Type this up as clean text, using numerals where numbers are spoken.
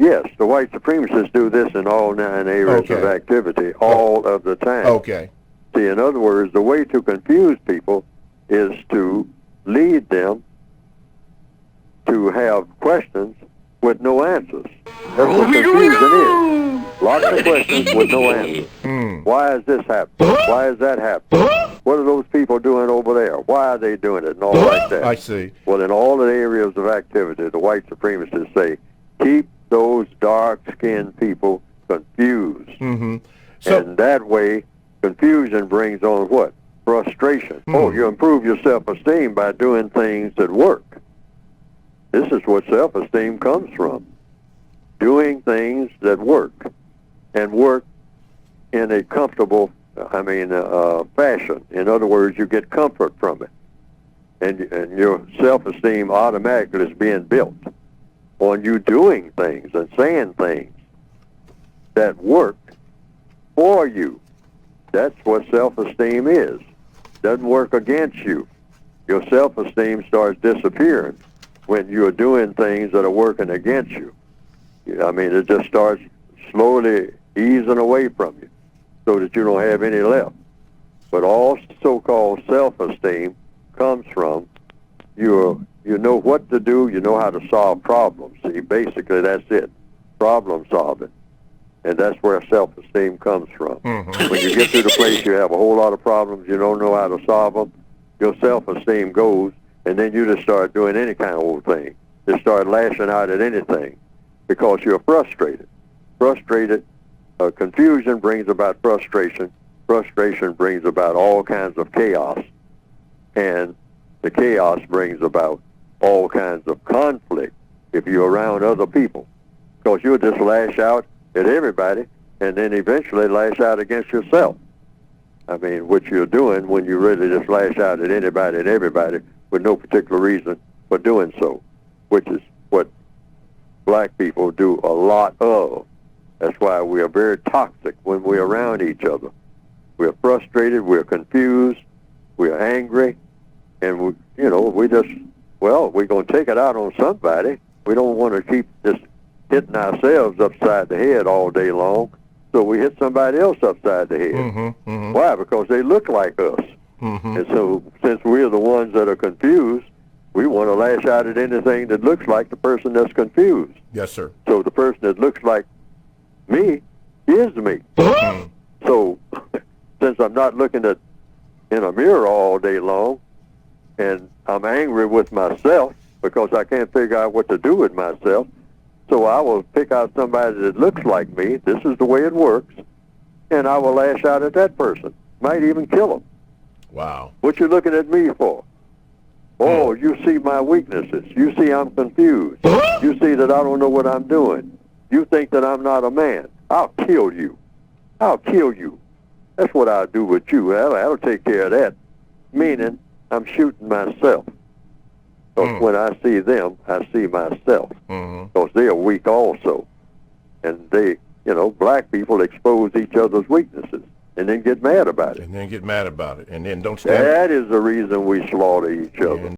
Yes, the white supremacists do this in all 9 areas of activity all of the time. Okay. See, in other words, the way to confuse people is to lead them to have questions with no answers. That's what confusion is. Lots of questions with no answers. Why is this happening? Why is that happening? What are those people doing over there? Why are they doing it? And all like that. I see. Well, in all the areas of activity, the white supremacists say, keep those dark-skinned people confused. So, and that way, confusion brings on what? Frustration. Oh, you improve your self-esteem by doing things that work. This is what self-esteem comes from. Doing things that work, and work in a comfortable, fashion. In other words, you get comfort from it. And your self-esteem automatically is being built on you doing things and saying things that work for you. That's what self-esteem is. Doesn't work against you. Your self-esteem starts disappearing when you're doing things that are working against you. I mean, it just starts slowly easing away from you so that you don't have any left. But all so-called self-esteem comes from you know what to do, you know how to solve problems. See, basically that's it, problem solving. And that's where self-esteem comes from. When you get to the place you have a whole lot of problems, you don't know how to solve them, your self-esteem goes, and then you just start doing any kind of old thing. You start lashing out at anything because you're frustrated. Confusion brings about frustration. Frustration brings about all kinds of chaos. And the chaos brings about all kinds of conflict if you're around other people. Because you'll just lash out at everybody and then eventually lash out against yourself. I mean, what you're doing when you really just lash out at anybody and everybody with no particular reason for doing so, which is what black people do a lot of. That's why we are very toxic when we're around each other. We're frustrated, we're confused, we're angry, and we're going to take it out on somebody. We don't want to keep just hitting ourselves upside the head all day long, so we hit somebody else upside the head. Why? Because they look like us. And so since we're the ones that are confused, we want to lash out at anything that looks like the person that's confused. Yes, sir. So the person that looks like me is me. So since I'm not looking in a mirror all day long, and I'm angry with myself because I can't figure out what to do with myself, so I will pick out somebody that looks like me. This is the way it works. And I will lash out at that person. Might even kill them. Wow. What you looking at me for? Oh, you see my weaknesses. You see I'm confused. You see that I don't know what I'm doing. You think that I'm not a man. I'll kill you. I'll kill you. That's what I'll do with you. I'll take care of that. Meaning, I'm shooting myself. Because when I see them, I see myself. Because they are weak also. And they, black people expose each other's weaknesses and then get mad about it. And then don't stand. That is the reason we slaughter each other.